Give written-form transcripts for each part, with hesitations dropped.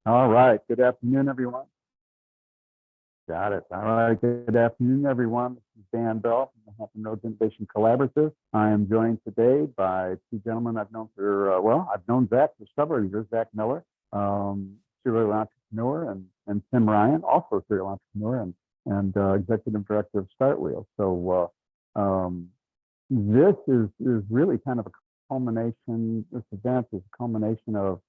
All right. Good afternoon, everyone. Got it. All right. Good afternoon, everyone. This is Dan Bell from the Hampton Roads Innovation Collaborative. I am joined today by two gentlemen I've known for, I've known Zack for several years, Zack Miller, serial entrepreneur, and Tim Ryan, also a serial entrepreneur and Executive Director of StartWheel. So this is really kind of a culmination, this event is a culmination of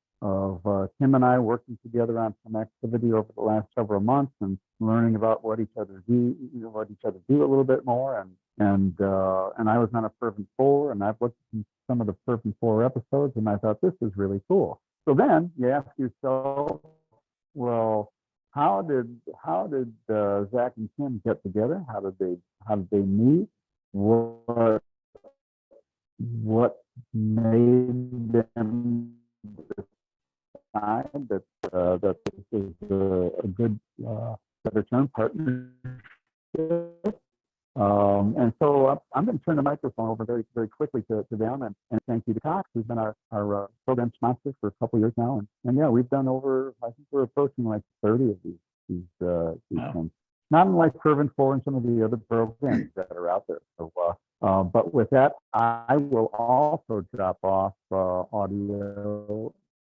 Tim and I working together on some activity over the last several months and learning about what each other do a little bit more. And I was on a Fervent Four, and I've looked at some of the Fervent Four episodes, and I thought this is really cool. So then you ask yourself, well, how did Zack and Tim get together? How did they meet? What made them decide that this is a good better term partnership? And so I'm going to turn the microphone over very, very quickly to them, and thank you to Cox, who's been our program sponsor for a couple of years now. And yeah, we've done over, I think we're approaching like 30 of these things. Not unlike Fervent Four and some of the other programs that are out there. So, but with that, I will also drop off audio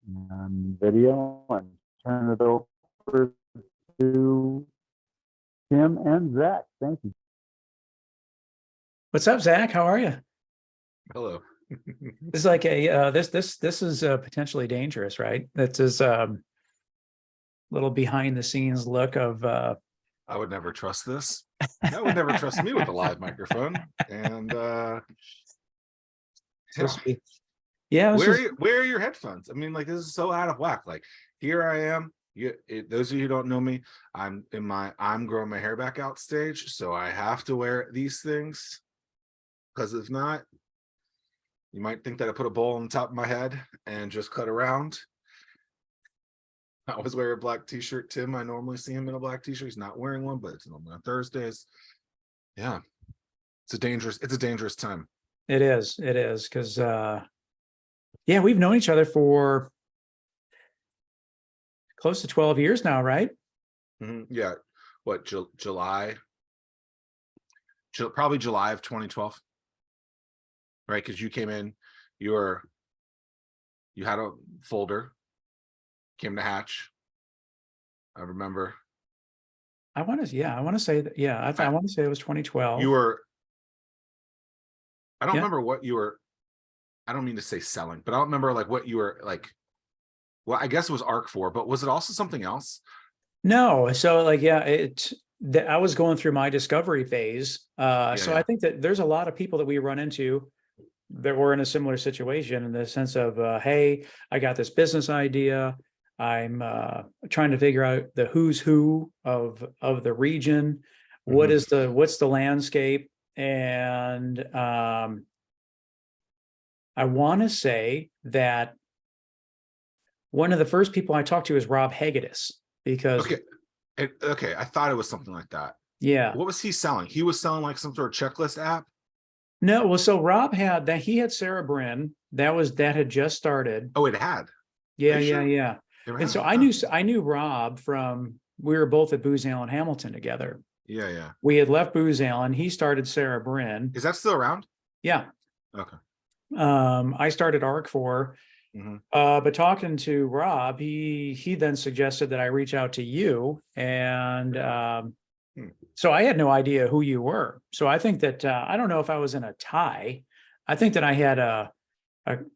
and video and turn it over to Tim and Zack. Thank you. What's up, Zack? How are you? Hello. This is like a this is potentially dangerous, right? That is little behind the scenes look of. I would never trust this. I would never trust me with a live microphone. And yeah. Where are your headphones? I mean, like, this is so out of whack. Like, here I am. Those of you who don't know me, I'm growing my hair back out stage, so I have to wear these things, because if not, you might think that I put a bowl on the top of my head and just cut around. I always wear a black t-shirt. Tim, I normally see him in a black t-shirt. He's not wearing one, but it's normally on Thursdays. Yeah, it's a dangerous time. It is because yeah, we've known each other for close to 12 years now, right? Mm-hmm. Yeah. What, probably July of 2012, right? Because you came in, you had a folder, came to Hatch. I remember. I want to say that. Yeah, I want to say it was 2012. I don't remember what you were. I don't mean to say selling, but I don't remember like what you were like. Well, I guess it was HRIC for, but was it also something else? No. So like, I was going through my discovery phase. I think that there's a lot of people that we run into that were in a similar situation, in the sense of, hey, I got this business idea. I'm trying to figure out the who's who of the region. Mm-hmm. What's the landscape? And I want to say that one of the first people I talked to is Rob Hagedis, because okay, I thought it was something like that. Yeah. What was he selling? He was selling like some sort of checklist app. No, well, so Rob had that. He had Sarah Bryn. That had just started. Oh, it had. Yeah. And so I knew Rob from, we were both at Booz Allen Hamilton together. Yeah. We had left Booz Allen. He started Sarah Bryn. Is that still around? Yeah. Okay. I started HRIC for. Mm-hmm. But talking to Rob, he then suggested that I reach out to you, and so I had no idea who you were. So I think that I don't know if I was in a tie. I think that I had a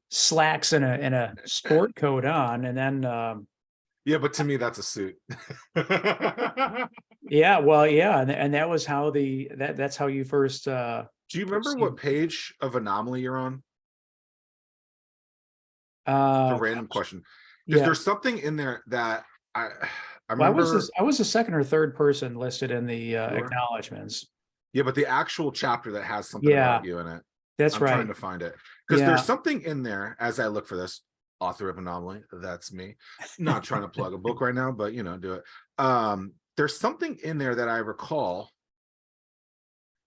slacks and a sport coat on, and then yeah, but to me that's a suit. Yeah, well, yeah, and that was how that's how you first. Do you remember what page of Anomaly you're on? It's a random question, because there's something in there that I remember. I was the second or third person listed in the acknowledgements. Yeah, but the actual chapter that has something about you in it. I'm trying to find it, because there's something in there as I look for this. Author of Anomaly, that's me. Not trying to plug a book right now, but do it. There's something in there that I recall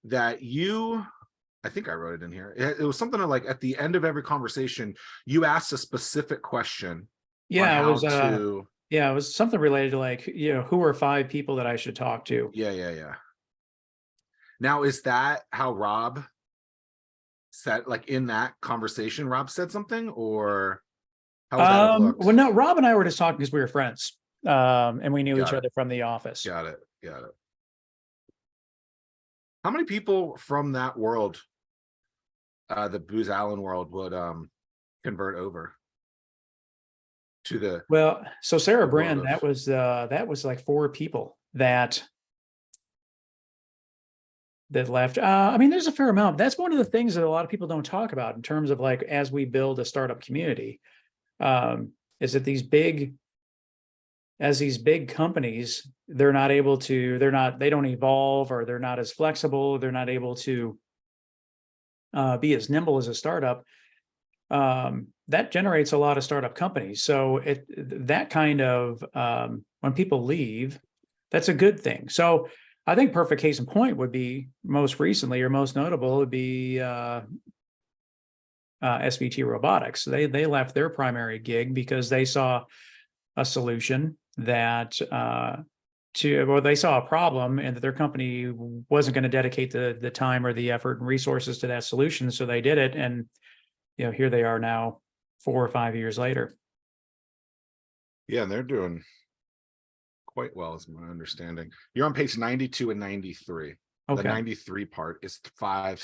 that I think I wrote it in here. It was something like at the end of every conversation, you asked a specific question. Yeah, it was Yeah, it was something related to like, who are 5 people that I should talk to? Yeah. Now, is that how Rob said, like in that conversation, Rob said something, or how would that have looked? Well, no, Rob and I were just talking because we were friends. And we knew each Got it. other from the office. Got it. How many people from that world, the Booz Allen world, would convert over to the Well, so Sarah the world Brand, that was like 4 people that left. I mean, there's a fair amount. That's one of the things that a lot of people don't talk about in terms of like, as we build a startup community, is that these big companies, they don't evolve, or they're not as flexible. They're not able to be as nimble as a startup. That generates a lot of startup companies. So that kind of, when people leave, that's a good thing. So I think perfect case in point would be most recently, or most notable, would be SVT Robotics. They left their primary gig because they saw a solution that they saw a problem, and that their company wasn't going to dedicate the time or the effort and resources to that solution. So they did it, and here they are now, 4 or 5 years later. Yeah, and they're doing quite well, is my understanding. You're on page 92 and 93. Okay. The 93 part is 5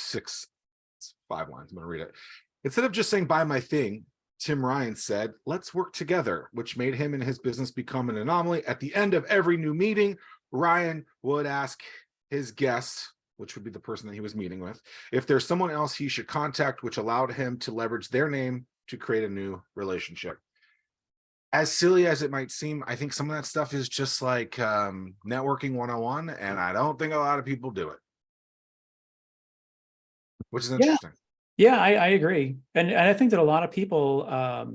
lines. I'm gonna read it. Instead of just saying buy my thing, Tim Ryan said, let's work together, which made him and his business become an anomaly. At the end of every new meeting, Ryan would ask his guest, which would be the person that he was meeting with, if there's someone else he should contact, which allowed him to leverage their name to create a new relationship. As silly as it might seem, I think some of that stuff is just like networking 101, and I don't think a lot of people do it, which is interesting. Yeah, I agree. And I think that a lot of people,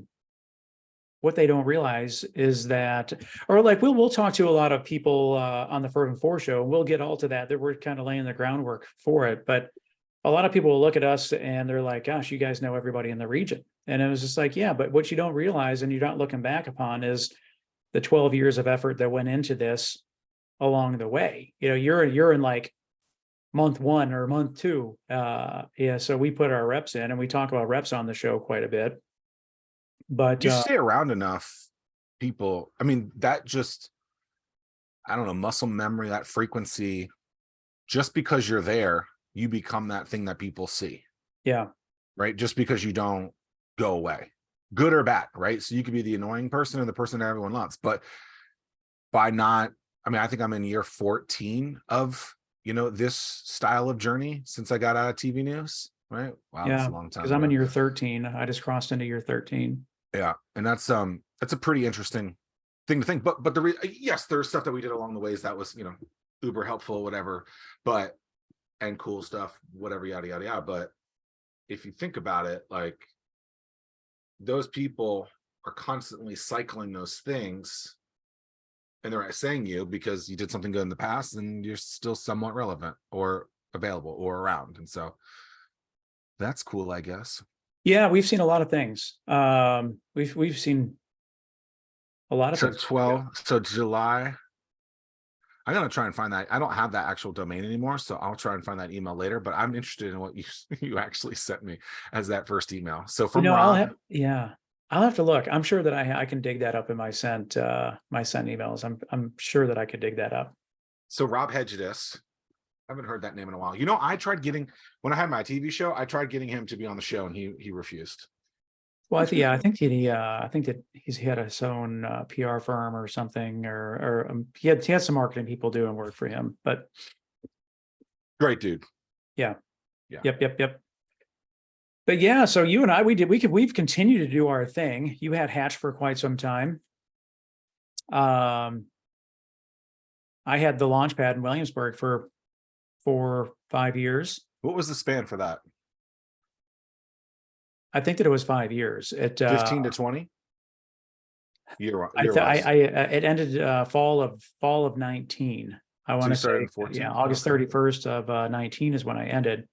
what they don't realize is that, or like we'll talk to a lot of people on the Fervent Four Show, and we'll get all to that we're kind of laying the groundwork for it. But a lot of people will look at us and they're like, gosh, you guys know everybody in the region. And it was just like, yeah, but what you don't realize, and you're not looking back upon, is the 12 years of effort that went into this along the way. You're in like month 1 or month 2. So we put our reps in, and we talk about reps on the show quite a bit. But you stay around enough people. I mean, that just, I don't know, muscle memory, that frequency, just because you're there, you become that thing that people see. Yeah. Right. Just because you don't go away, good or bad. Right. So you could be the annoying person or the person that everyone loves, but by not, I mean, I think I'm in year 14 of, this style of journey since I got out of TV news. Right. Wow. Yeah. That's a long time. Because I'm in year 13. I just crossed into year 13. Yeah. And that's a pretty interesting thing to think, but yes, there's stuff that we did along the ways that was, uber helpful, whatever, and cool stuff, whatever, yada, yada, yada. But if you think about it, like, those people are constantly cycling those things, and they're saying you because you did something good in the past and you're still somewhat relevant or available or around. And so that's cool, I guess. Yeah, we've seen a lot of things. We've seen a lot of things. 12. So July. I'm gonna try and find that. I don't have that actual domain anymore, so I'll try and find that email later. But I'm interested in what you actually sent me as that first email. So from Rob, I'll have to look. I'm sure that I can dig that up in my sent emails. I'm sure that I could dig that up. So Rob Hedges, I haven't heard that name in a while. I tried when I had my TV show, I tried getting him to be on the show, and he refused. Well, I think that he had his own PR firm or something, or he had some marketing people doing work for him. But great dude. Yeah. Yep. But yeah, so you and I, we've continued to do our thing. You had Hatch for quite some time. I had the Launchpad in Williamsburg for 4 or 5 years. What was the span for that? I think that it was 5 years. 15 to 20. It ended fall of 19. I want to say, August 31st of 19 is when I ended.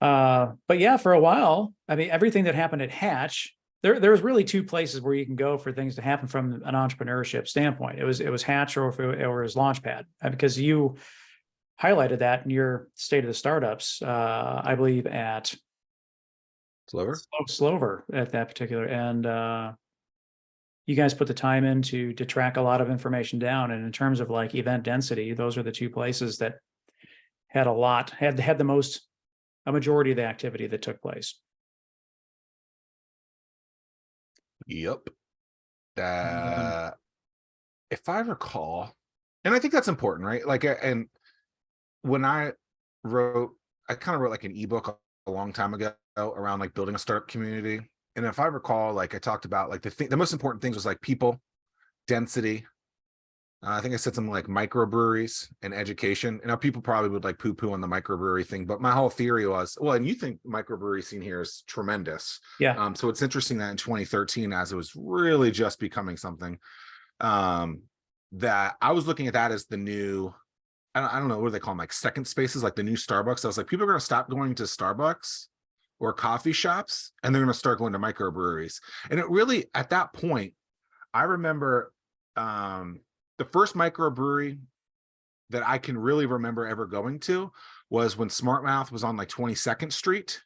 But yeah, for a while, I mean, everything that happened at Hatch there's really two places where you can go for things to happen from an entrepreneurship standpoint. It was Hatch or it was Launchpad, because you highlighted that in your state of the startups, I believe at Slover at that particular, and you guys put the time in to track a lot of information down. And in terms of like event density, those are the two places that had the most, a majority of the activity that took place. Yep. If I recall, and I think that's important, right? Like, and when I kind of wrote like an ebook a long time ago around like building a startup community. And if I recall, like I talked about like the most important things was like people, density. I think I said something like microbreweries and education. And people probably would like poo-poo on the microbrewery thing, but my whole theory was, well, and you think microbrewery scene here is tremendous. Yeah. So it's interesting that in 2013, as it was really just becoming something, that I was looking at that as the new, I don't know, what do they call them, like second spaces, like the new Starbucks. I was like, people are going to stop going to Starbucks or coffee shops, and they're going to start going to microbreweries. And it really, at that point, I remember the first microbrewery that I can really remember ever going to was when Smart Mouth was on like 22nd Street.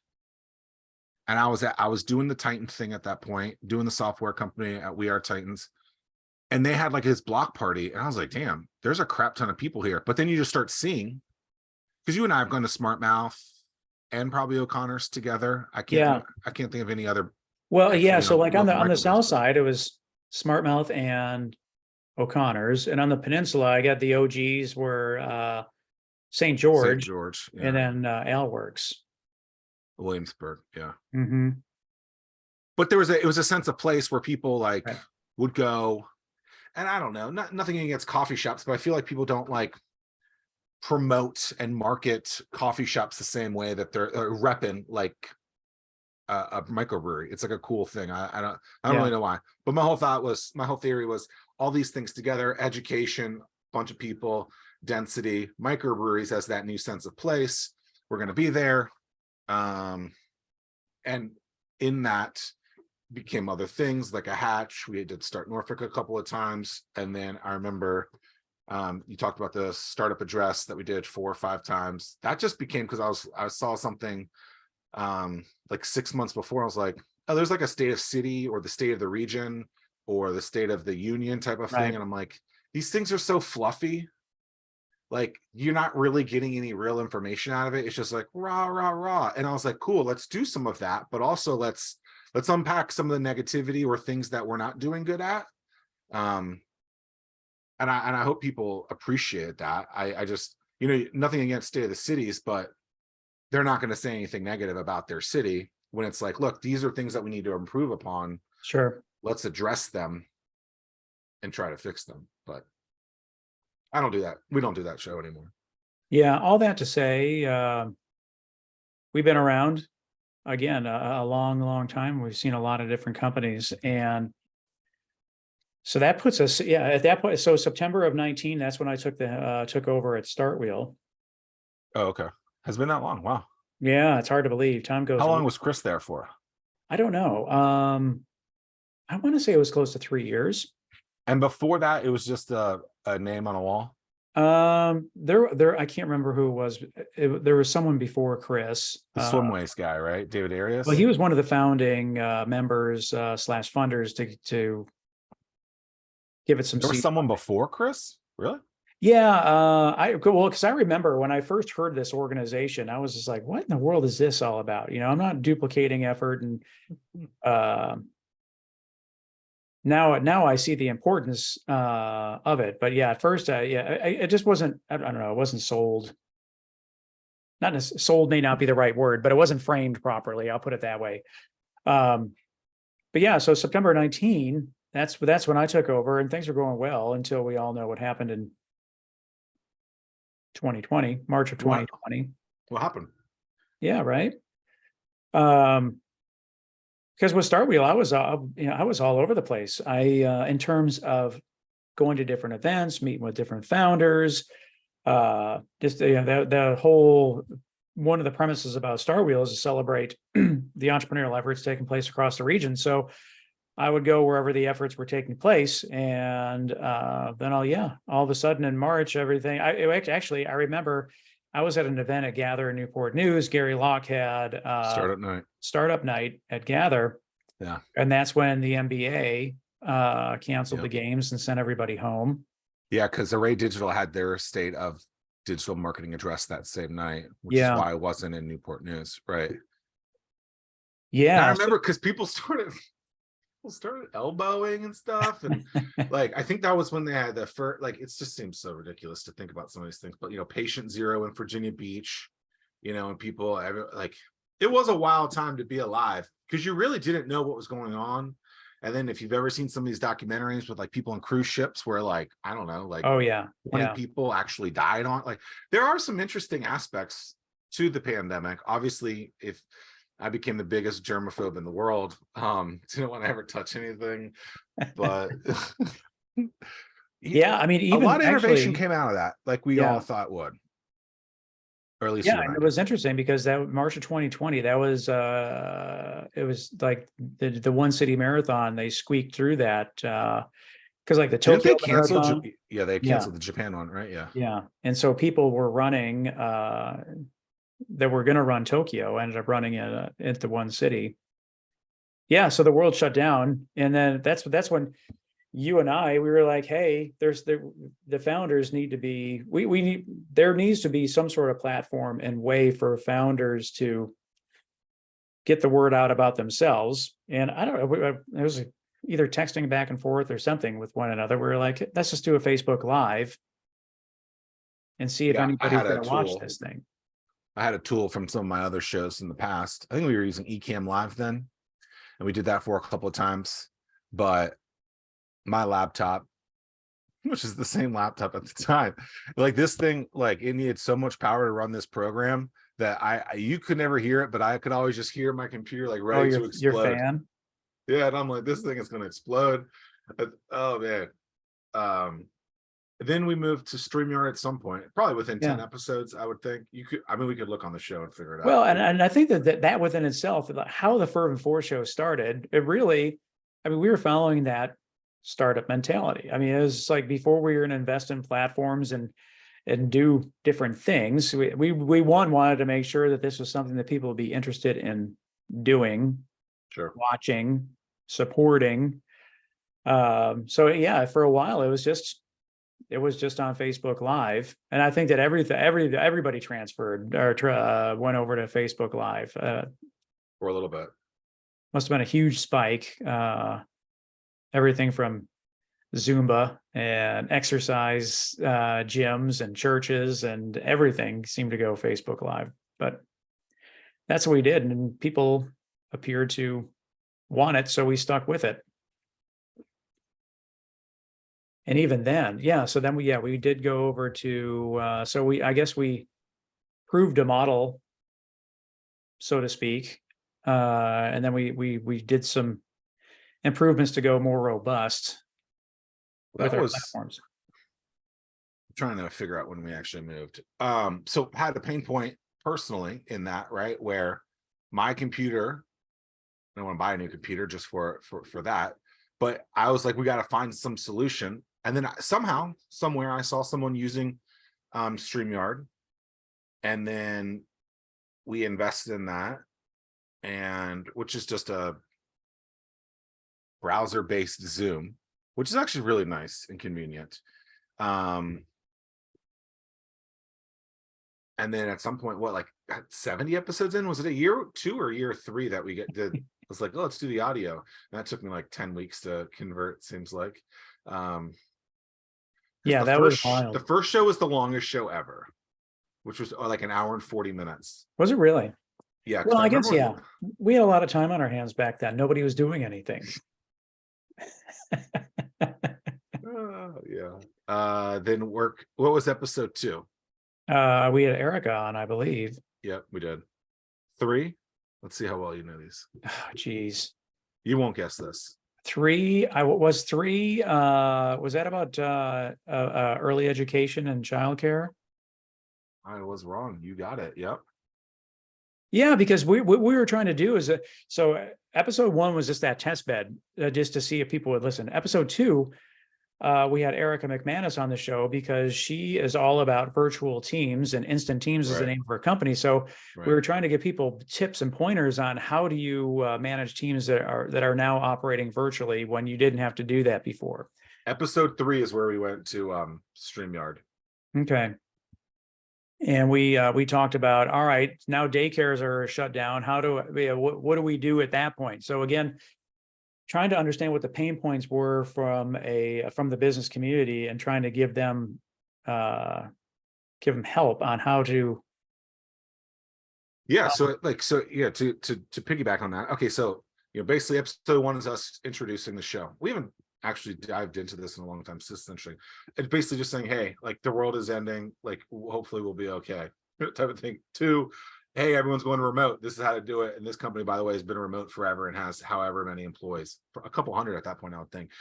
And I was doing the Titan thing at that point, doing the software company at We Are Titans. And they had like his block party. And I was like, damn, there's a crap ton of people here. But then you just start seeing, because you and I have gone to Smart Mouth and probably O'Connor's together. I can't think of any other. Well, actually, yeah. So like on the microbreweries, south side, it was Smart Mouth and O'Connor's, and on the peninsula, I got the OGs were St. George, yeah. and then Alworks. Williamsburg, yeah. Mm-hmm. But it was a sense of place where people like would go, and I don't know, nothing against coffee shops, but I feel like people don't like promote and market coffee shops the same way that they're repping like a microbrewery. It's like a cool thing. I don't really know why, but my whole theory was all these things together: education, bunch of people, density, microbreweries as that new sense of place. We're going to be there. And in that became other things like a Hatch. We did Start Norfolk a couple of times. And then I remember you talked about the startup address that we did 4 or 5 times. That just became because I saw something like 6 months before. I was like, oh, there's like a state of city or the state of the region or the state of the union type of thing. And I'm like, these things are so fluffy. Like, you're not really getting any real information out of it. It's just like rah, rah, rah. And I was like, cool, let's do some of that. But also let's unpack some of the negativity or things that we're not doing good at. And I hope people appreciate that. I just, nothing against state of the cities, but they're not going to say anything negative about their city when it's like, look, these are things that we need to improve upon. Sure. Let's address them and try to fix them. But I don't do that. We don't do that show anymore. Yeah. All that to say, we've been around again, a long, long time. We've seen a lot of different companies, and so that puts us, at that point. So September of 19, that's when I took over at StartWheel. Oh, okay. Has been that long. Wow. Yeah. It's hard to believe. Time goes. How long was Chris there for? I don't know. I want to say it was close to 3 years. And before that, it was just a name on a wall. I can't remember who it was. There was someone before Chris, the Swimways guy, right? David Arias. Well, he was one of the founding members / funders to give it some. There was someone before Chris, really? Yeah, because I remember when I first heard this organization, I was just like, "What in the world is this all about?" I'm not duplicating effort, and now I see the importance of it. But yeah, at first, it just wasn't. I don't know. It wasn't sold. Not sold may not be the right word, but it wasn't framed properly. I'll put it that way. But yeah, so September 19, that's when I took over, and things were going well until we all know what happened in 2020, March of 2020. What happened? Yeah, right. Because with StartWheel, I was all over the place. In terms of going to different events, meeting with different founders, just the whole one of the premises about StartWheel is to celebrate the entrepreneurial efforts taking place across the region. So I would go wherever the efforts were taking place, and then all of a sudden in March, everything. I remember I was at an event at Gather in Newport News. Gary Locke had startup night at Gather. Yeah, and that's when the NBA canceled the games and sent everybody home. Yeah, because Array Digital had their state of digital marketing address that same night, which is why I wasn't in Newport News, right? Yeah, and I remember because people started elbowing and stuff, and like I think that was when they had the first. Like, it just seems so ridiculous to think about some of these things, but Patient Zero in Virginia Beach, and people like, it was a wild time to be alive because you really didn't know what was going on. And then if you've ever seen some of these documentaries with like people on cruise ships where like, I don't know, like 20 people actually died on, like, there are some interesting aspects to the pandemic. Obviously, if I became the biggest germaphobe in the world, didn't want to ever touch anything, but I mean, even a lot of innovation came out of that, like we all thought would. Or at least it was interesting because that March of 2020, that was it was like the one city marathon. They squeaked through that because like the Tokyo marathon, they canceled the Japan one, right? Yeah, and so people were running that were going to run Tokyo ended up running at the one city. Yeah, so the world shut down, and then that's when you and we were like, hey, the founders need to be, there needs to be some sort of platform and way for founders to get the word out about themselves. And I don't know, it was either texting back and forth or something with one another. We were like, let's just do a Facebook Live and see if anybody's going to watch this thing. I had a tool from some of my other shows in the past. I think we were using Ecamm Live then, and we did that for a couple of times, but my laptop, which is the same laptop at the time, like this thing, like it needed so much power to run this program that you could never hear it, but I could always just hear my computer like ready to explode. Your fan? Yeah, and I'm like, this thing is going to explode. Oh man. Then we moved to StreamYard at some point, probably within 10 episodes, I would think. We could look on the show and figure it out. Well, and I think that within itself, how the Fervent Four Show started, it really, we were following that startup mentality. I mean, it was like before we were going to invest in platforms and do different things. We wanted to make sure that this was something that people would be interested in doing, watching, supporting. So yeah, for a while it was just on Facebook Live, and I think that everybody transferred or went over to Facebook Live for a little bit. Must have been a huge spike. Everything from Zumba and exercise gyms and churches and everything seemed to go Facebook Live. But that's what we did, and people appeared to want it, so we stuck with it. And even then, so then we did go over to I guess we proved a model, so to speak, and then we did some improvements to go more robust with our platforms. I'm trying to figure out when we actually moved. So had a pain point personally in that, right, where my computer, I don't want to buy a new computer just for that, but I was like, we got to find some solution. And then somehow, somewhere, I saw someone using StreamYard, and then we invested in that, and which is just a browser-based Zoom, which is actually really nice and convenient. And then at some point, like 70 episodes in, was it a year 2 or year 3 that we did? I was like, oh, let's do the audio. And that took me like 10 weeks to convert, seems like. That was wild. The first show was the longest show ever, which was like an hour and 40 minutes. Was it really? Yeah. Well, I guess, we had a lot of time on our hands back then. Nobody was doing anything. Then what was episode 2? We had Erica on, I believe. Yep, we did. 3. Let's see how well you know these. Oh, geez. You won't guess this. 3. Was 3. Was that about early education and childcare? I was wrong. You got it. Yep. Yeah, because what we were trying to do is so episode 1 was just that test bed, just to see if people would listen. Episode 2, we had Erica McManus on the show because she is all about virtual teams, and Instant Teams is the Right. name of her company. So we Right. were trying to give people tips and pointers on how do you manage teams that are now operating virtually when you didn't have to do that before. Episode 3 is where we went to StreamYard. Okay. And we talked about, all right, now daycares are shut down. How do what do we do at that point? So again, trying to understand what the pain points were from the business community and trying to give them help on how to. Yeah, so yeah, to piggyback on that. Okay, so basically episode 1 is us introducing the show. We haven't actually dived into this in a long time, essentially. It's basically just saying, hey, like the world is ending, like hopefully we'll be okay, type of thing. 2, hey, everyone's going remote. This is how to do it. And this company, by the way, has been remote forever and has however many employees, a couple hundred at that point, I would think.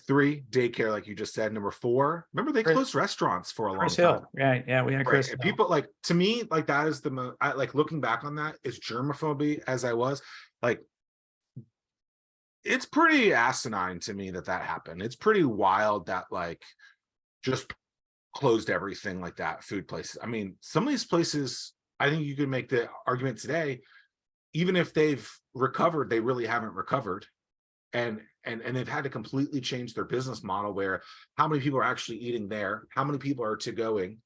3, daycare, like you just said. Number 4, remember they closed restaurants for a long Chris time. Hill, right? Yeah, we had Chris. And people, like, to me, like that is the most. I like looking back on that, as germophobe as I was, like, it's pretty asinine to me that happened. It's pretty wild that like just closed everything like that. Food places. I mean, some of these places, I think you could make the argument today, even if they've recovered, they really haven't recovered. And they've had to completely change their business model, where how many people are actually eating there, how many people are doing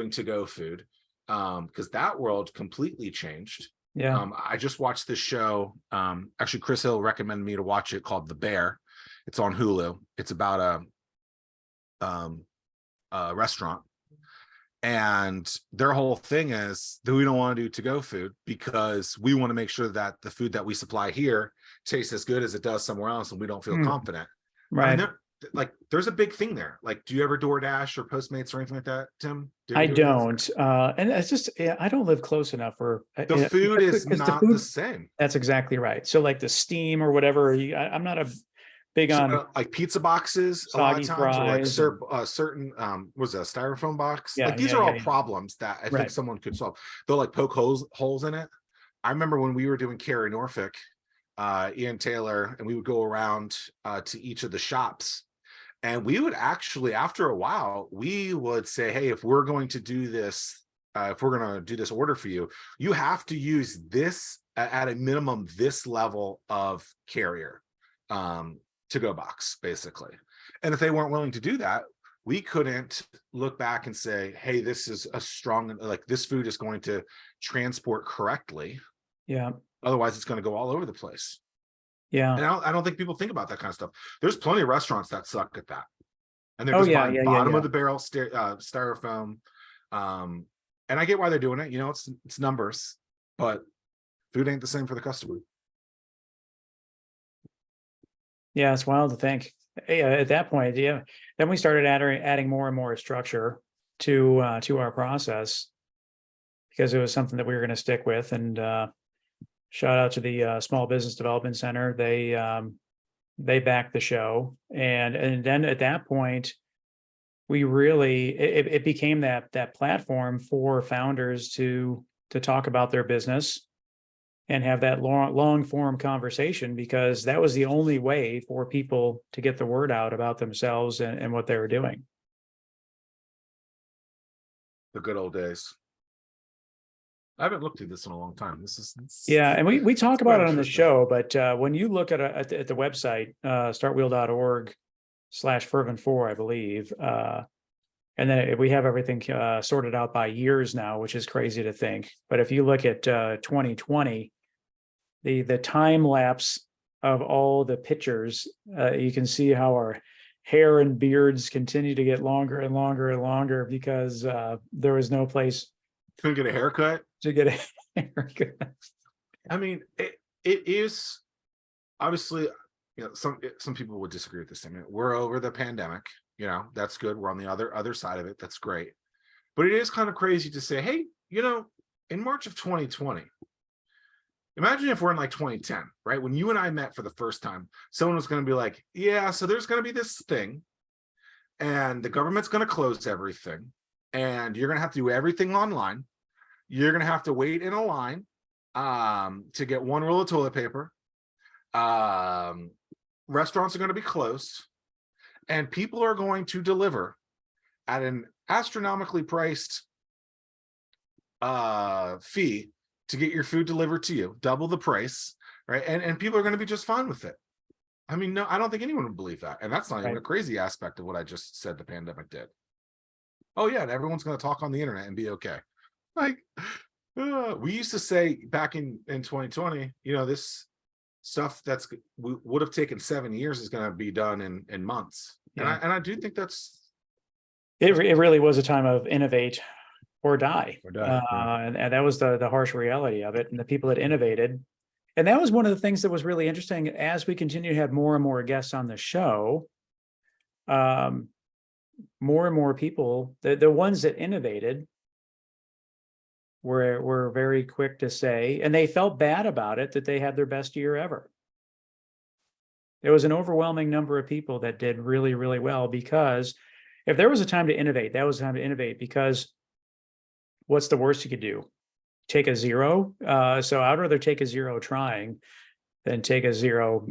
to-go food, because that world completely changed. Yeah. I just watched this show. Actually, Chris Hill recommended me to watch it, called The Bear. It's on Hulu. It's about a restaurant. And their whole thing is that we don't want to do to-go food because we want to make sure that the food that we supply here tastes as good as it does somewhere else, and we don't feel confident. Right. I mean, there's a big thing there. Like, do you ever DoorDash or Postmates or anything like that, Tim? I don't. And it's just, I don't live close enough for the food is not the same. That's exactly right. So like the steam or whatever, I'm not a big on like pizza boxes a lot of times, or like certain was a styrofoam box. Yeah, like these are all problems that I think someone could solve. They'll like poke holes in it. I remember when we were doing Care in Norfolk, Ian Taylor, and we would go around to each of the shops, and we would actually, after a while, we would say, hey, if we're going to do this, if we're going to do this order for you, you have to use this at a minimum, this level of carrier to-go box, basically. And if they weren't willing to do that, we couldn't look back and say, hey, this is a strong, like this food is going to transport correctly. Yeah. Otherwise it's going to go all over the place. Yeah. And I don't think people think about that kind of stuff. There's plenty of restaurants that suck at that. And they're just buying bottom of the barrel styrofoam. And I get why they're doing it. It's numbers, but food ain't the same for the customer. Yeah, it's wild to think. At that point, then we started adding more and more structure to our process, because it was something that we were going to stick with. And shout out to the Small Business Development Center. They backed the show, and then at that point, we really it became that platform for founders to talk about their business and have that long form conversation, because that was the only way for people to get the word out about themselves and what they were doing. The good old days. I haven't looked at this in a long time. And we talk about it on the show, but when you look at the website, startwheel.org/Fervent4, I believe, and then we have everything sorted out by years now, which is crazy to think. But if you look at 2020, the time lapse of all the pictures, you can see how our hair and beards continue to get longer and longer and longer, because there was no place couldn't get a haircut to get a haircut. I mean, it is obviously, some people would disagree with this statement. We're over the pandemic. That's good. We're on the other side of it. That's great. But it is kind of crazy to say, hey, in March of 2020, imagine if we're in like 2010, right? When you and I met for the first time, someone was going to be like, yeah, so there's going to be this thing, and the government's going to close everything, and you're going to have to do everything online. You're going to have to wait in a line. to get one roll of toilet paper. Restaurants are going to be closed, and people are going to deliver at an astronomically priced fee to get your food delivered to you, double the price, right? And people are going to be just fine with it. I mean, no, I don't think anyone would believe that. And that's not even a crazy aspect of what I just said the pandemic did. Oh yeah, and everyone's going to talk on the internet and be okay. Like, we used to say back in 2020, you know, this stuff that's would have taken 7 years is going to be done in months. Yeah. And I do think that's it really was a time of innovate or die. Yeah. And that was the harsh reality of it. And the people that innovated, and that was one of the things that was really interesting as we continue to have more and more guests on the show. More and more people, the ones that innovated were very quick to say, and they felt bad about it, that they had their best year ever. There was an overwhelming number of people that did really, really well, because if there was a time to innovate, that was the time to innovate, because what's the worst you could do? Take a 0. So I'd rather take a 0 trying than take a 0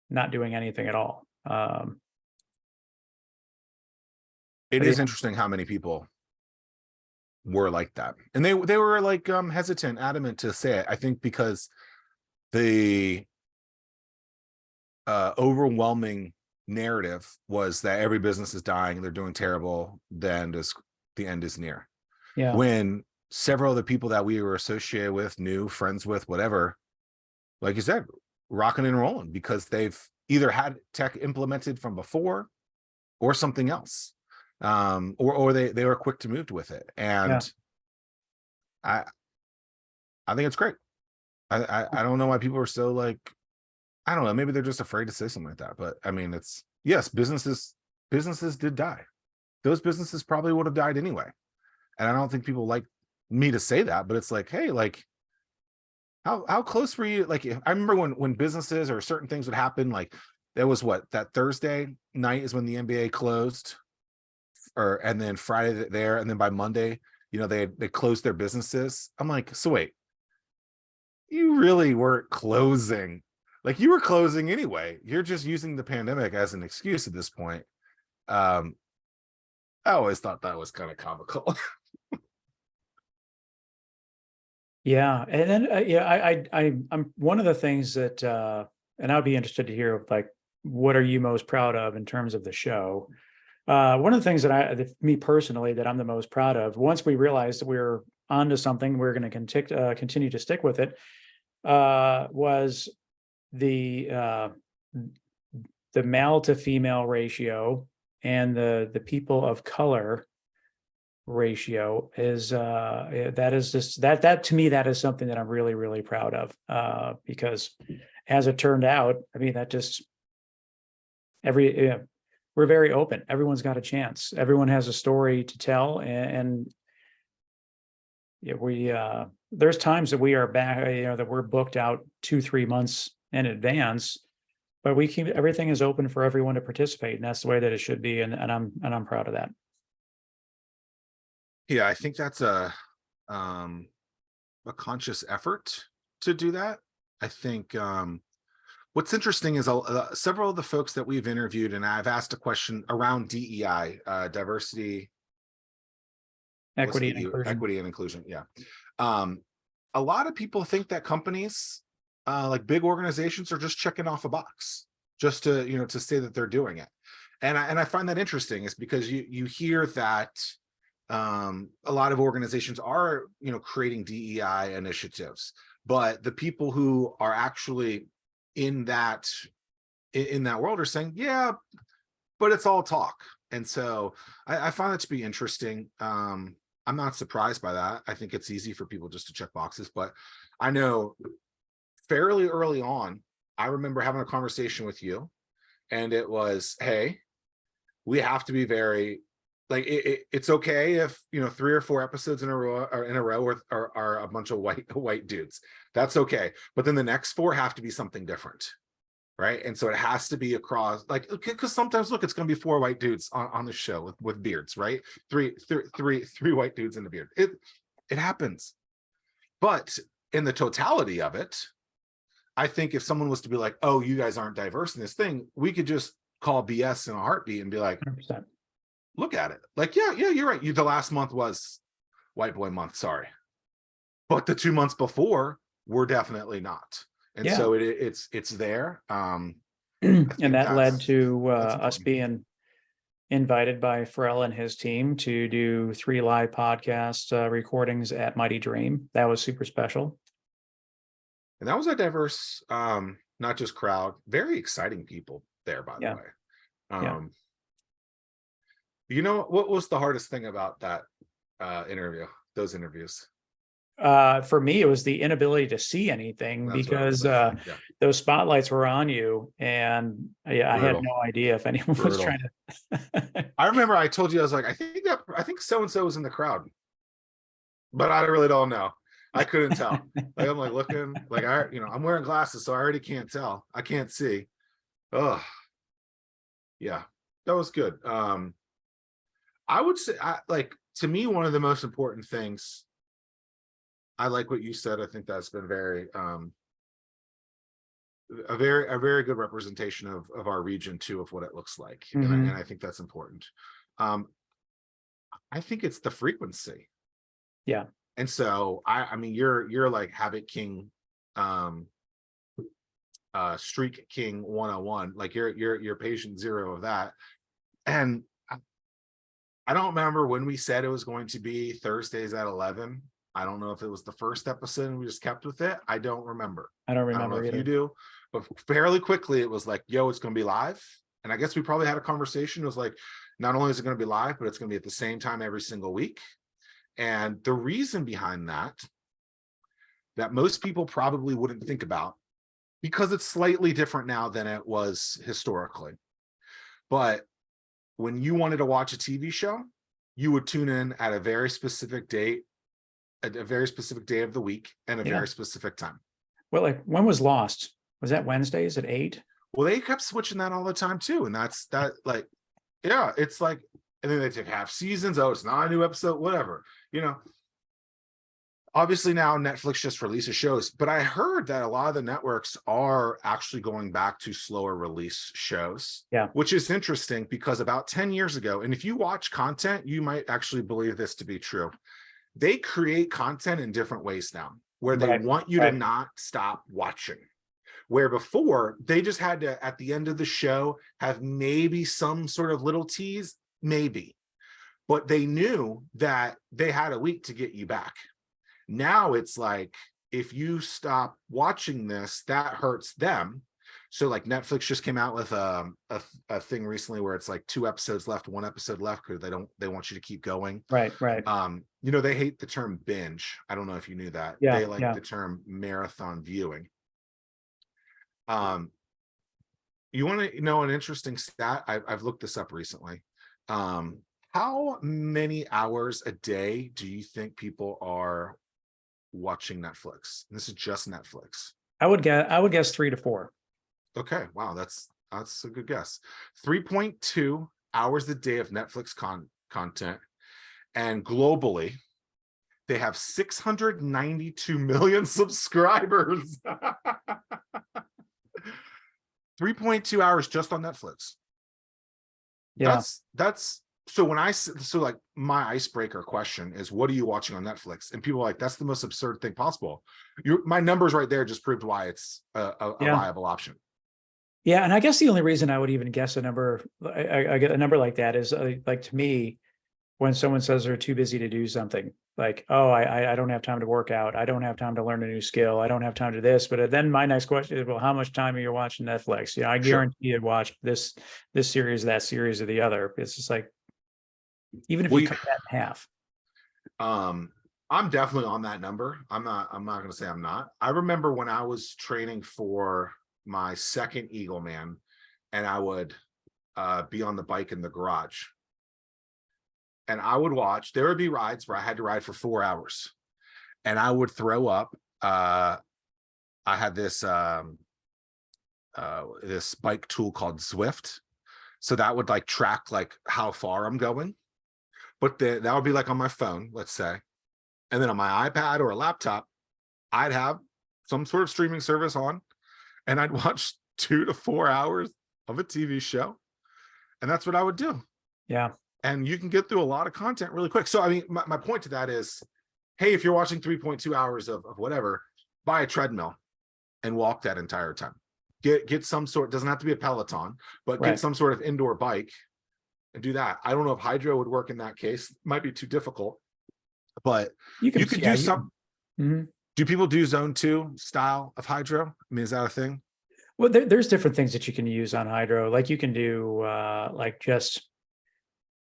not doing anything at all. It is interesting how many people were like that, and they were like hesitant, adamant to say it. I think because the overwhelming narrative was that every business is dying, they're doing terrible, the end is near. Yeah. When several of the people that we were associated with, knew, friends with, whatever, like you said, rocking and rolling because they've either had tech implemented from before or something else. Or they were quick to move with it. And I think it's great. I don't know why people are so like, I don't know, maybe they're just afraid to say something like that. But I mean, it's, yes, businesses did die. Those businesses probably would have died anyway. And I don't think people like me to say that, but it's like, hey, like, how close were you? Like, I remember when businesses or certain things would happen, like there was that Thursday night is when the NBA closed, and then Friday there, and then by Monday, you know, they closed their businesses. I'm like, so wait, you really weren't closing. Like, you were closing anyway. You're just using the pandemic as an excuse at this point. I always thought that was kind of comical. Yeah. And then, I'm one of the things that, and I'd be interested to hear, like, what are you most proud of in terms of the show? One of the things that me personally, that I'm the most proud of, once we realized that we were onto something, we're going to continue to stick with it, was the male to female ratio and the people of color ratio is that is just that to me, that is something that I'm really, really proud of, because as it turned out, I mean, that just we're very open. Everyone's got a chance. Everyone has a story to tell, and there's times that we are back, that we're booked out 2-3 months in advance, but we keep everything is open for everyone to participate, and that's the way that it should be. And I'm proud of that. Yeah, I think that's a conscious effort to do that. I think what's interesting is several of the folks that we've interviewed, and I've asked a question around DEI, diversity, Equity and inclusion. Yeah. A lot of people think that companies, like big organizations, are just checking off a box just to, to say that they're doing it. And I find that interesting, is because you hear that a lot of organizations are, creating DEI initiatives, but the people who are actually in that world are saying, yeah, but it's all talk. And so I find that to be interesting. I'm not surprised by that. I think it's easy for people just to check boxes, but I know fairly early on, I remember having a conversation with you, and it was, hey, we have to be very, like, it's okay if 3 or 4 episodes in a row are a bunch of white dudes. That's okay, but then the next 4 have to be something different, right? And so it has to be across, like, because sometimes, look, it's going to be 4 white dudes on the show with beards, right? Three white dudes in the beard. It happens, but in the totality of it, I think if someone was to be like, oh, you guys aren't diverse in this thing, we could just call BS in a heartbeat and be like, 100%. look at it. Like, yeah, you're right. The last month was white boy month, sorry. But the 2 months before were definitely not. And so it's there. And that led to us important. being invited by Pharrell and his team to do 3 live podcast recordings at Mighty Dream. That was super special. And that was a diverse, not just crowd, very exciting people there, by the way. You know, what was the hardest thing about that those interviews? For me, it was the inability to see anything because those spotlights were on you, and I had no idea if anyone was trying to. I remember I told you, I was like, I think so and so was in the crowd, but I really don't know. I couldn't tell. Like, I'm like looking, like I'm wearing glasses, so I already can't tell. I can't see. Oh, yeah, that was good. I would say, to me, one of the most important things. I like what you said. I think that's been very, a very good representation of our region too, of what it looks like, and I think that's important. I think it's the frequency. Yeah. And so I mean, you're like Habit King, Streak King 101. Like you're patient zero of that. And I don't remember when we said it was going to be Thursdays at 11. I don't know if it was the first episode and we just kept with it. I don't remember. I don't remember. I don't know if you do, but fairly quickly it was like, yo, it's going to be live. And I guess we probably had a conversation. It was like, not only is it going to be live, but it's going to be at the same time every single week. And the reason behind that most people probably wouldn't think about, because it's slightly different now than it was historically. But when you wanted to watch a TV show, you would tune in at a very specific date, a very specific day of the week, and a very specific time. Well, like, when was Lost? Was that Wednesdays at 8? Well, they kept switching that all the time too. And it's like, and then they take half seasons. Oh, it's not a new episode, whatever, Obviously now Netflix just releases shows, but I heard that a lot of the networks are actually going back to slower release shows. Yeah. Which is interesting because about 10 years ago, and if you watch content, you might actually believe this to be true. They create content in different ways now, where they want you to not stop watching. Where before they just had to, at the end of the show, have maybe some sort of little tease, maybe, but they knew that they had a week to get you back. Now it's like, if you stop watching this, that hurts them. So like Netflix just came out with a thing recently where it's like 2 episodes left, 1 episode left, because they want you to keep going. Right. They hate the term binge. I don't know if you knew that. Yeah, they like the term marathon viewing. You want to know an interesting stat? I've looked this up recently. How many hours a day do you think people are watching Netflix? And this is just Netflix. I would guess 3 to 4. Okay, wow, that's a good guess. 3.2 hours a day of Netflix content, and globally, they have 692 million subscribers. 3.2 hours just on Netflix. Yeah, that's so like my icebreaker question is, what are you watching on Netflix? And people are like, that's the most absurd thing possible. My numbers right there just proved why it's a viable option. Yeah, and I guess the only reason I would even guess a number, I get a number like that is like, to me, when someone says they're too busy to do something, like, oh, I don't have time to work out, I don't have time to learn a new skill, I don't have time to this. But then my next question is, well, how much time are you watching Netflix? I guarantee you'd watch this series, that series, or the other. It's just like, even if you cut that in half. I'm definitely on that number. I'm not going to say I'm not. I remember when I was training for my second Eagle Man, and I would be on the bike in the garage, and I would watch. There would be rides where I had to ride for 4 hours, and I would throw up. I had this this bike tool called Zwift, so that would like track like how far I'm going. But that would be like on my phone, let's say, and then on my iPad or a laptop, I'd have some sort of streaming service on, and I'd watch 2 to 4 hours of a TV show. And that's what I would do. Yeah. And you can get through a lot of content really quick. So, I mean, my point to that is, hey, if you're watching 3.2 hours of whatever, buy a treadmill and walk that entire time. Get some sort, doesn't have to be a Peloton, but Right. get some sort of indoor bike and do that. I don't know if hydro would work in that case. Might be too difficult, but you could yeah, do some. Mhm. Do people do zone 2 style of hydro? I mean, is that a thing? Well, there's different things that you can use on hydro. Like you can do like just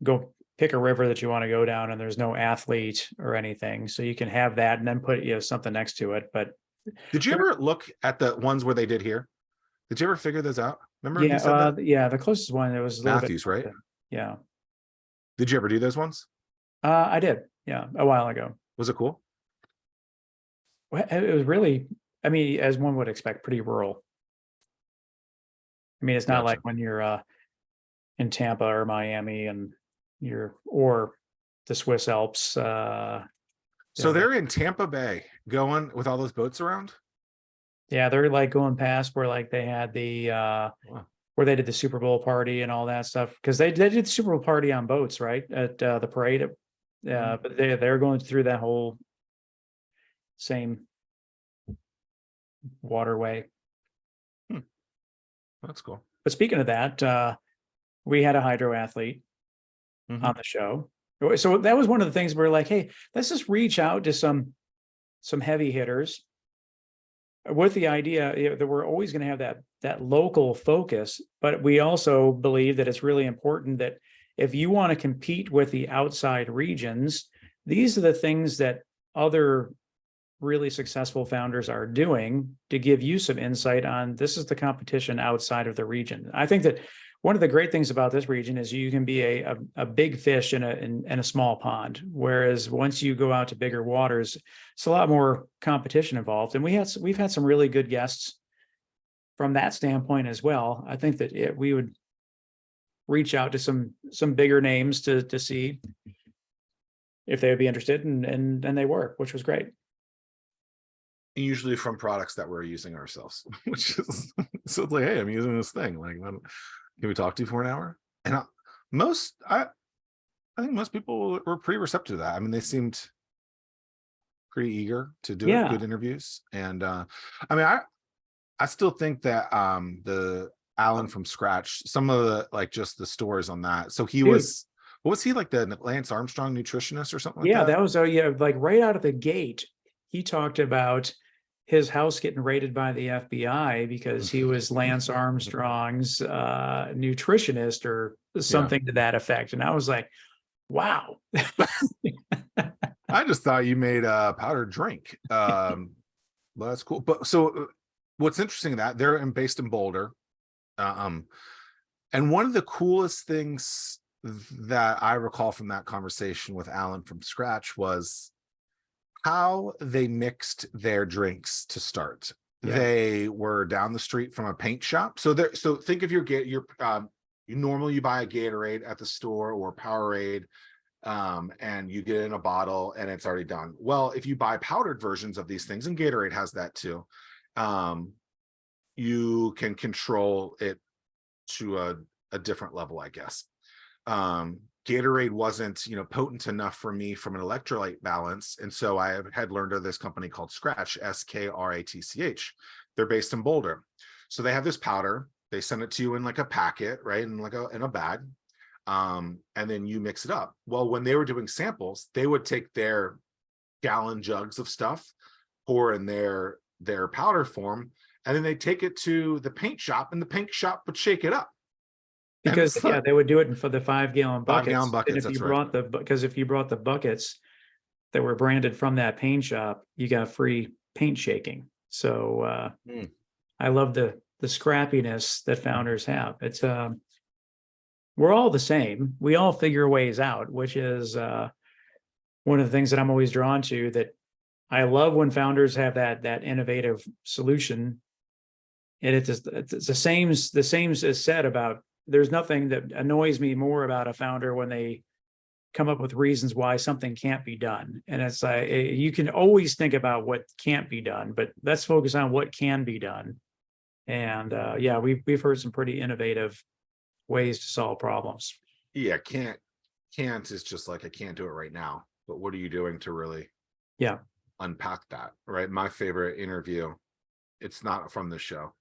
go pick a river that you want to go down and there's no athlete or anything. So you can have that and then put something next to it. But Did you ever look at the ones where they did here? Did you ever figure those out? Remember you said yeah, that? yeah, the closest one it was a little Matthews, bit right? Yeah. Did you ever do those ones? I did, yeah, a while ago. Was it cool? Well, it was really, I mean, as one would expect, pretty rural. I mean, it's not Gotcha. like when you're in Tampa or Miami and or the Swiss Alps. So they're in Tampa Bay going with all those boats around? Yeah, they're like going past where like they had the Wow. where they did the Super Bowl party and all that stuff. Because they did the Super Bowl party on boats, right? At the parade. Yeah, but they're going through that whole same waterway. That's cool. But speaking of that, we had a hydro athlete Mhm. on the show. So that was one of the things we're like, hey, let's just reach out to some heavy hitters with the idea that we're always going to have that local focus, but we also believe that it's really important that if you want to compete with the outside regions, these are the things that other really successful founders are doing to give you some insight on this is the competition outside of the region. I think that one of the great things about this region is you can be a big fish in a small pond, whereas once you go out to bigger waters, it's a lot more competition involved. And we've had some really good guests from that standpoint as well. I think that we would reach out to some bigger names to see if they would be interested, and they were, which was great. Usually from products that we're using ourselves, which is so it's like, hey, I'm using this thing. Like, can we talk to you for an hour? And I think most people were pretty receptive to that. I mean, they seemed pretty eager to do it, good interviews. And I mean, I still think that the Alan from scratch, some of the like just the stories on that. So he was, what was he, like the Lance Armstrong nutritionist or something like that? Yeah, that was like right out of the gate, he talked about his house getting raided by the FBI because he was Lance Armstrong's nutritionist or something to that effect. And I was like, wow. I just thought you made a powdered drink. Well, that's cool. But so what's interesting that they're based in Boulder. And one of the coolest things that I recall from that conversation with Alan from scratch was how they mixed their drinks to start. Yeah. They were down the street from a paint shop. So think of you normally you buy a Gatorade at the store or Powerade, and you get it in a bottle and it's already done. Well, if you buy powdered versions of these things, and Gatorade has that too, you can control it to a different level, I guess. Gatorade wasn't, potent enough for me from an electrolyte balance. And so I had learned of this company called Scratch, SKRATCH. They're based in Boulder. So they have this powder. They send it to you in like a packet, right? In a bag. And then you mix it up. Well, when they were doing samples, they would take their gallon jugs of stuff, pour in their powder form, and then they take it to the paint shop, and the paint shop would shake it up. Because they would do it for the 5-gallon buckets. 5-gallon buckets. And if you brought the buckets that were branded from that paint shop, you got free paint shaking. So I love the scrappiness that founders have. It's we're all the same. We all figure ways out, which is one of the things that I'm always drawn to. That I love when founders have that innovative solution. And it's the same is said about. There's nothing that annoys me more about a founder when they come up with reasons why something can't be done. And it's like, you can always think about what can't be done, but let's focus on what can be done. And yeah, we've heard some pretty innovative ways to solve problems. Yeah, can't is just like, I can't do it right now, but what are you doing to really unpack that, right? My favorite interview, it's not from the show,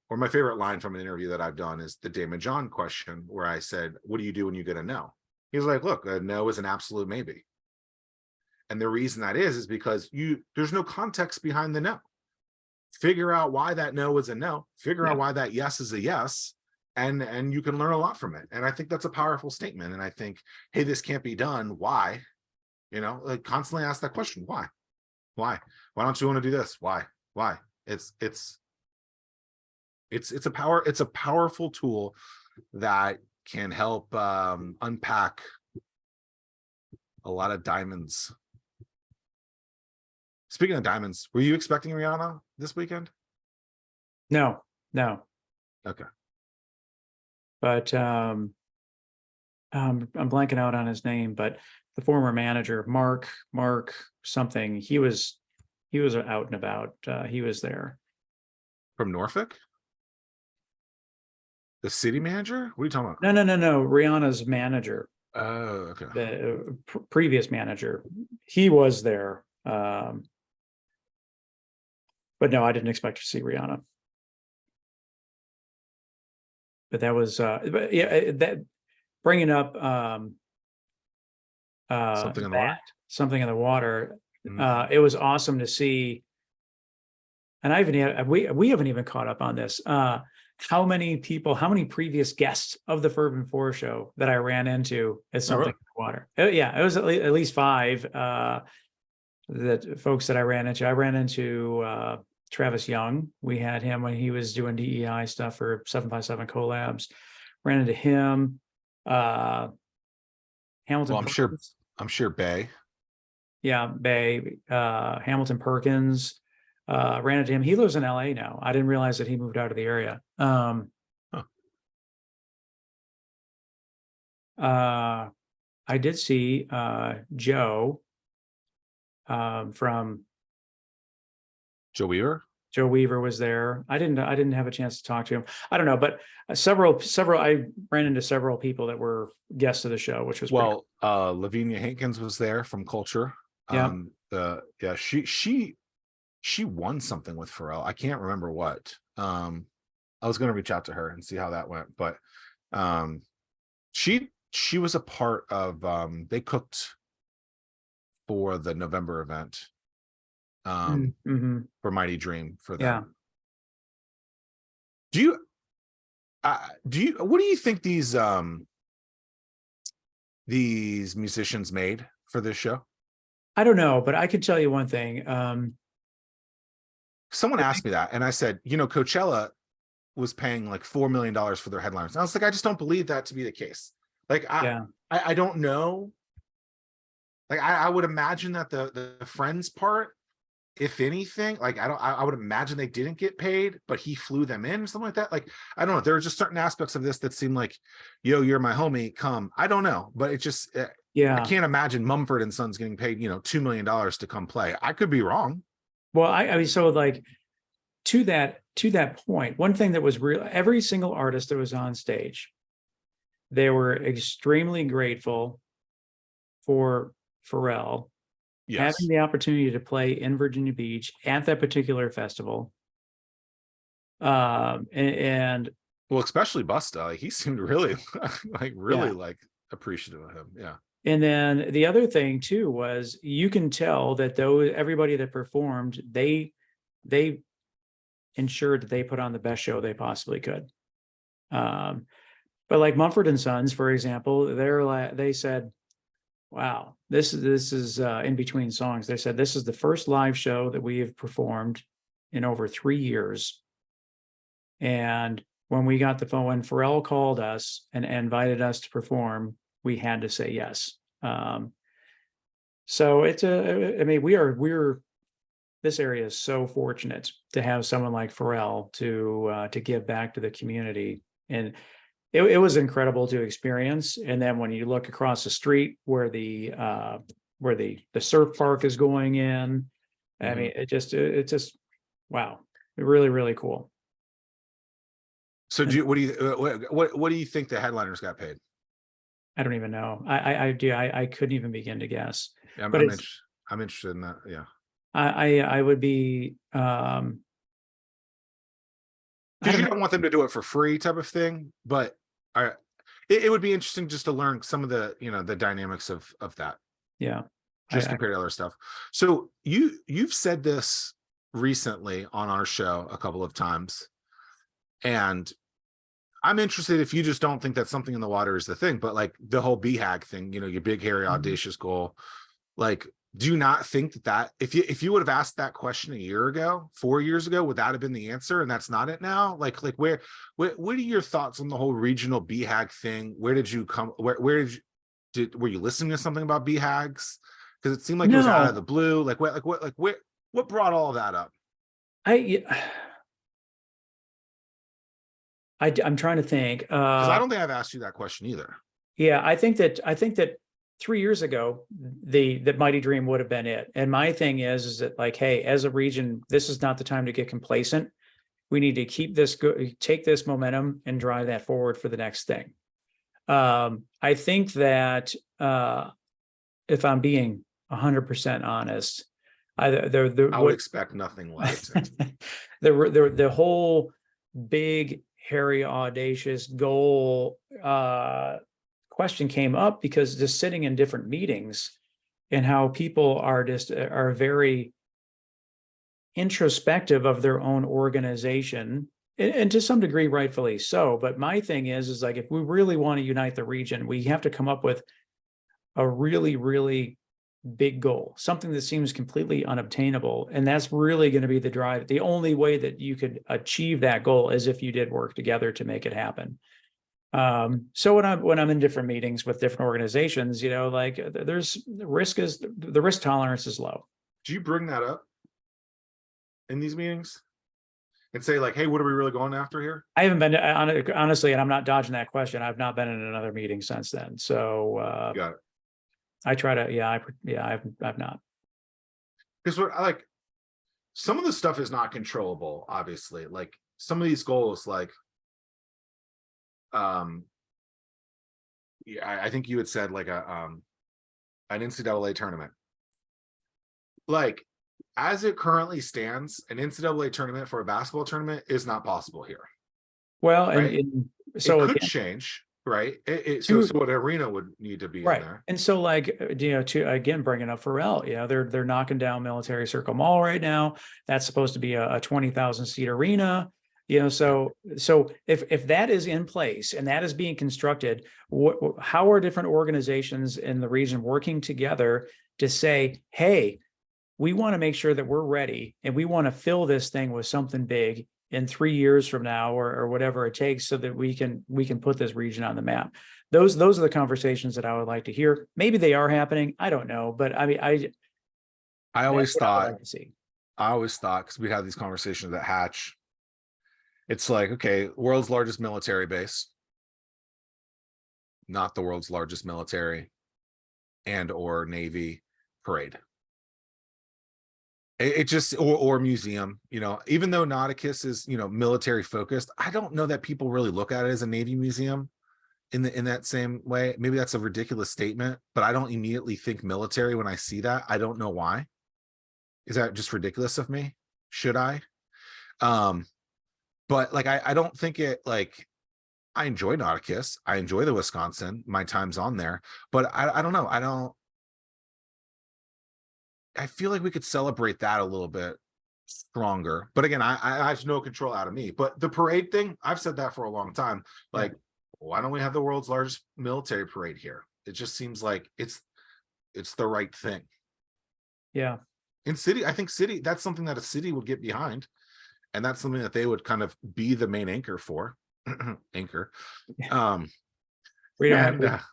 or my favorite line from an interview that I've done is the Damon John question, where I said, what do you do when you get a no? He's like, look, a no is an absolute maybe. And the reason that is because there's no context behind the no. Figure out why that no is a no, figure out why that yes is a yes, and you can learn a lot from it. And I think that's a powerful statement. And I think, hey, this can't be done. Why? You know, like, constantly ask that question. Why don't you want to do this? Why? It's a powerful tool that can help unpack a lot of diamonds. Speaking of diamonds, were you expecting Rihanna this weekend? No. Okay. But I'm blanking out on his name, but the former manager, Mark something, he was out and about. He was there. From Norfolk? The city manager? What are you talking about? No. Rihanna's manager. Oh, okay. The previous manager. He was there. But no, I didn't expect to see Rihanna. But that was but yeah, that bringing up Something in the water. Something in the water. Mhm. It was awesome to see, and we haven't even caught up on this. How many previous guests of the Fervent Four Show that I ran into at something in the water? Yeah, it was at least 5 that folks that I ran into. I ran into Travis Young. We had him when he was doing DEI stuff for 757 Collabs. Ran into him. Hamilton. Well, I'm sure Bay. Yeah, Bay. Hamilton Perkins. Ran into him. He lives in LA now. I didn't realize that he moved out of the area. I did see Joe from Joe Weaver. Joe Weaver was there. I didn't have a chance to talk to him. I don't know, but several I ran into several people that were guests of the show, which was well, Lavinia Hankins was there from Culture. She won something with Pharrell. I can't remember what. I was going to reach out to her and see how that went, but she was a part of they cooked for the November event for Mighty Dream for them. What do you think these musicians made for this show? I don't know, but I can tell you one thing. Someone asked me that, and I said, Coachella was paying like $4 million for their headliners. And I was like, I just don't believe that to be the case. Like, I don't know. Like, I would imagine that the Friends part, if anything, like, I would imagine they didn't get paid, but he flew them in or something like that. Like, I don't know. There are just certain aspects of this that seem like, yo, you're my homie, come. I don't know, but it just, I can't imagine Mumford & Sons getting paid, $2 million to come play. I could be wrong. Well, I mean, so like to that point, one thing that was real, every single artist that was on stage, they were extremely grateful for Pharrell having the opportunity to play in Virginia Beach at that particular festival. And well, especially Busta, like, he seemed really like appreciative of him. Yeah. And then the other thing too was, you can tell that everybody that performed, they ensured that they put on the best show they possibly could. But like Mumford & Sons, for example, they said, wow, this is in between songs. They said, this is the first live show that we have performed in over 3 years. And when we got the phone, when Pharrell called us and invited us to perform, we had to say yes. So it's we're this area is so fortunate to have someone like Pharrell to give back to the community. And it was incredible to experience. And then when you look across the street where the surf park is going in, I mean, it's just, wow, really, really cool. So what do you think the headliners got paid? I don't even know. I couldn't even begin to guess. Yeah, But I'm interested in that. Yeah. I would be, Because you don't want them to do it for free type of thing, but it would be interesting just to learn some of the, the dynamics of that. Yeah. Just compared to other stuff. So you've said this recently on our show a couple of times, and I'm interested if you just don't think that something in the water is the thing, but like the whole BHAG thing, your big, hairy, audacious goal, like, do you not think that if you would have asked that question a year ago, 4 years ago, would that have been the answer? And that's not it now. Like what are your thoughts on the whole regional BHAG thing? Where did you come? Were you listening to something about BHAGs? Because it seemed like it was out of the blue. What brought all of that up? I'm trying to think. Because I don't think I've asked you that question either. Yeah, I think that 3 years ago, that Mighty Dream would have been it. And my thing is that like, hey, as a region, this is not the time to get complacent. We need to keep this take this momentum and drive that forward for the next thing. I think that if I'm being 100% honest, I would expect nothing less. the whole big, hairy, audacious goal question came up because just sitting in different meetings and how people are very introspective of their own organization, and to some degree rightfully so. But my thing is like, if we really want to unite the region, we have to come up with a really, really big goal, something that seems completely unobtainable. And that's really going to be the drive. The only way that you could achieve that goal is if you did work together to make it happen. So when I'm in different meetings with different organizations, like the risk tolerance is low. Do you bring that up in these meetings and say like, hey, what are we really going after here? I haven't been honestly, and I'm not dodging that question. I've not been in another meeting since then. So got it. I try to, I've not. Because what I like, some of the stuff is not controllable, obviously. Like some of these goals, like, I think you had said like an NCAA tournament. Like, as it currently stands, an NCAA tournament for a basketball tournament is not possible here. Well, right? So it could change. Right. So an arena would need to be right. in there. And so like, to again, bringing up Pharrell, they're knocking down Military Circle Mall right now. That's supposed to be a 20,000 seat arena, so if that is in place and that is being constructed, how are different organizations in the region working together to say, hey, we want to make sure that we're ready and we want to fill this thing with something big in 3 years from now or whatever it takes so that we can put this region on the map. Those are the conversations that I would like to hear. Maybe they are happening. I don't know. But I mean, I always thought, I always thought, because we had these conversations at Hatch, it's like, okay, world's largest military base, not the world's largest military and or Navy parade. It just or museum, even though Nauticus is military focused, I don't know that people really look at it as a Navy museum in that same way. Maybe that's a ridiculous statement, but I don't immediately think military when I see that. I don't know why. Is that just ridiculous of me? Should I? But like I don't think it, like, I enjoy Nauticus. I enjoy the Wisconsin, my time's on there, but I don't know. I feel like we could celebrate that a little bit stronger. But again, I have no control out of me. But the parade thing, I've said that for a long time. Like, why don't we have the world's largest military parade here? It just seems like it's the right thing. Yeah. In city, I think city, that's something that a city would get behind. And that's something that they would kind of be the main anchor for. Anchor. We're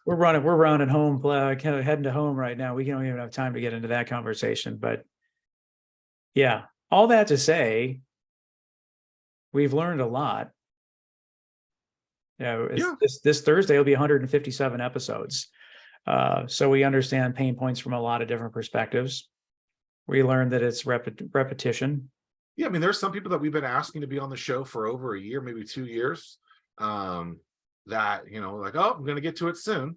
running home, kind of heading to home right now. We don't even have time to get into that conversation, but yeah, all that to say, we've learned a lot. Yeah. This Thursday will be 157 episodes. So we understand pain points from a lot of different perspectives. We learned that it's repetition. Yeah, I mean, there's some people that we've been asking to be on the show for over a year, maybe 2 years. That, like, oh, I'm gonna get to it soon.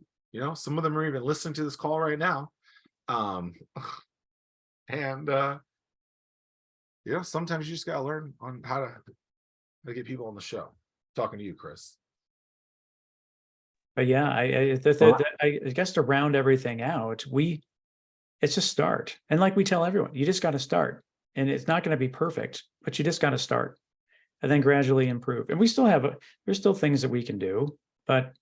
Some of them are even listening to this call right now. And sometimes you just gotta learn on how to get people on the show. Talking to you, Chris. But yeah, I guess to round everything out, it's a start. And like we tell everyone, you just got to start. And it's not going to be perfect, but you just got to start and then gradually improve. And we still there's still things that we can do, but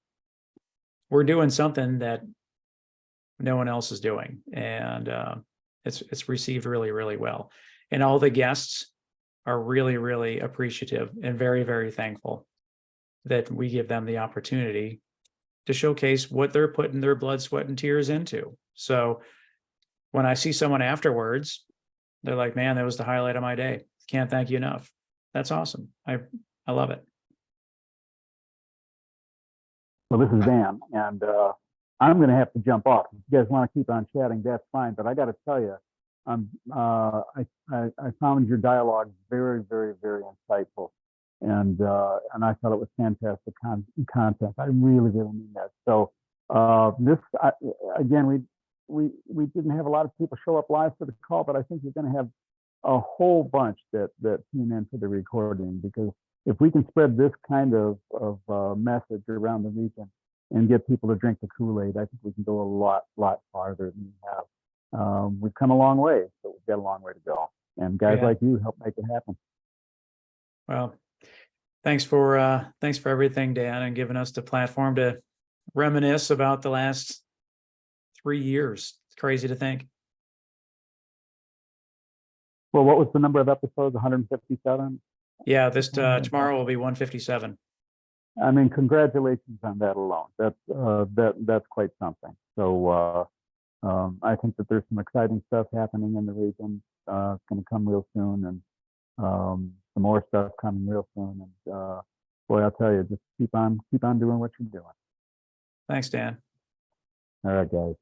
we're doing something that no one else is doing. And it's received really, really well. And all the guests are really, really appreciative and very, very thankful that we give them the opportunity to showcase what they're putting their blood, sweat, and tears into. So when I see someone afterwards, they're like, man, that was the highlight of my day. Can't thank you enough. That's awesome. I love it. Well, this is Dan, and I'm going to have to jump off. If you guys want to keep on chatting, that's fine. But I got to tell you, I found your dialogue very, very, very insightful, and I thought it was fantastic content. I really, really mean that. So again, we didn't have a lot of people show up live for the call, but I think you're going to have a whole bunch that tune in for the recording, because if we can spread this kind of message around the region and get people to drink the Kool-Aid, I think we can go a lot farther than we have. We've come a long way, but we've got a long way to go. And guys like you help make it happen. Well, thanks for everything, Dan, and giving us the platform to reminisce about the last 3 years. It's crazy to think. Well, what was the number of episodes? 157? Yeah, this tomorrow will be 157. I mean, congratulations on that alone. That's quite something. So I think that there's some exciting stuff happening in the region. It's going to come real soon, and some more stuff coming real soon. And boy, I'll tell you, just keep on doing what you're doing. Thanks, Dan. All right, guys.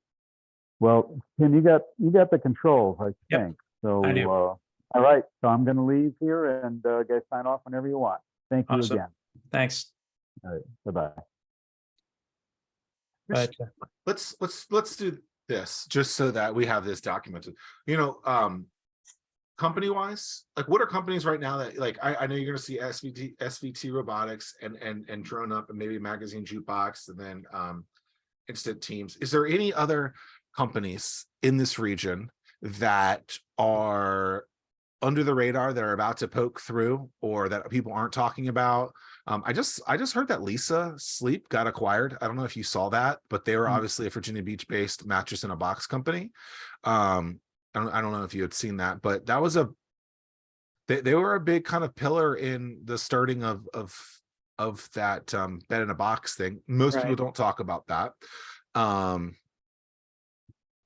Well, Tim, you got the controls, I think. So I do. All right, so I'm going to leave here, and guys, sign off whenever you want. Thank you again. Thanks. All right, bye-bye. But Let's do this just so that we have this documented. Company wise, like, what are companies right now that, like, I know you're going to see SVT Robotics and Drone Up, and maybe Magazine Jukebox, and then Instant Teams. Is there any other companies in this region that are under the radar that are about to poke through, or that people aren't talking about? I just heard that Lisa Sleep got acquired. I don't know if you saw that, but they were obviously a Virginia Beach based mattress in a box company. I don't know if you had seen that, but that was they were a big kind of pillar in the starting of that bed in a box thing. Most people don't talk about that.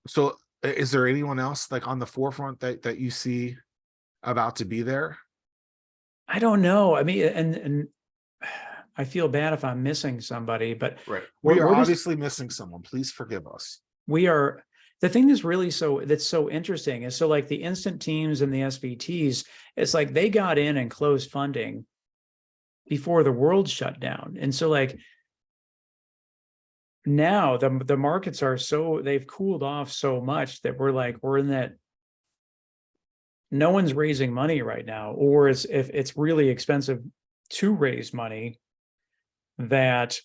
So is there anyone else like on the forefront that you see about to be there? I don't know. I mean, and I feel bad if I'm missing somebody, but we're obviously missing someone. Please forgive us. We are. The thing that's really that's so interesting is, so like the Instant Teams and the SVTs, it's like they got in and closed funding before the world shut down. And so like now the markets are they've cooled off so much that we're in that no one's raising money right now, or if it's really expensive to raise money, that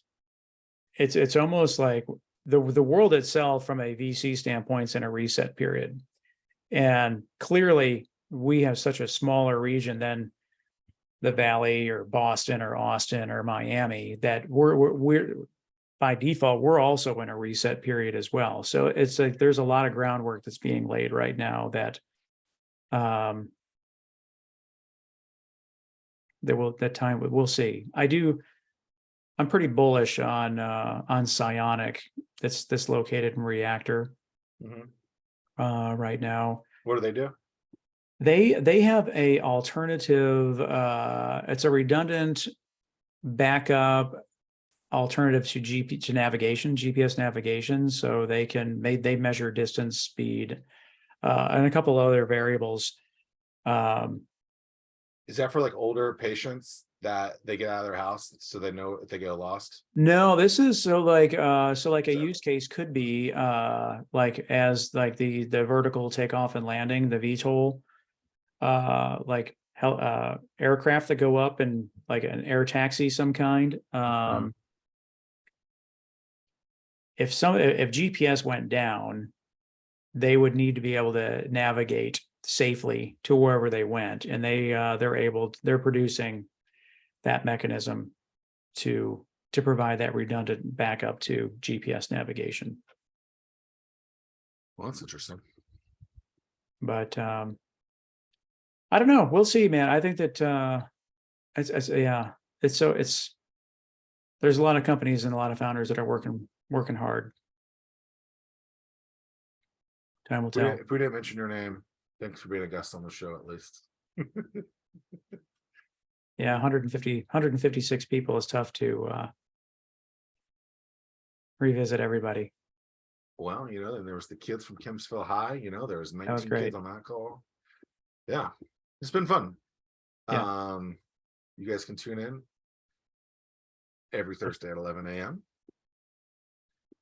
it's almost like the world itself from a VC standpoint is in a reset period. And clearly we have such a smaller region than the Valley or Boston or Austin or Miami that we're by default, we're also in a reset period as well. So it's like there's a lot of groundwork that's being laid right now that we'll see. I'm pretty bullish on Psionic that's located in REaKTOR right now. What do they do? They have a alternative, it's a redundant backup alternatives to GPS navigation, so they measure distance, speed, and a couple other variables. Is that for like older patients that they get out of their house so they know if they get lost? No, this is a So- use case could be like as like the vertical takeoff and landing, the VTOL, like aircraft that go up and like an air taxi some kind. If GPS went down, they would need to be able to navigate safely to wherever they went, and they're producing that mechanism to provide that redundant backup to GPS navigation. Well, that's interesting. But I don't know. We'll see, man. I think that there's a lot of companies and a lot of founders that are working hard. Time will tell. If we didn't mention your name, thanks for being a guest on the show at least. Yeah, 156 people is tough to revisit everybody. Well, and there was the kids from Kempsville High, there was 19 great. kids on that call. Yeah, it's been fun. Yeah. You guys can tune in every Thursday at 11 a.m.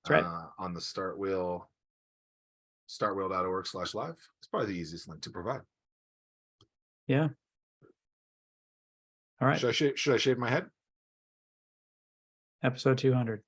That's right. On the StartWheel, startwheel.org/live. It's probably the easiest link to provide. Yeah. All right. Should I shave my head? Episode 200.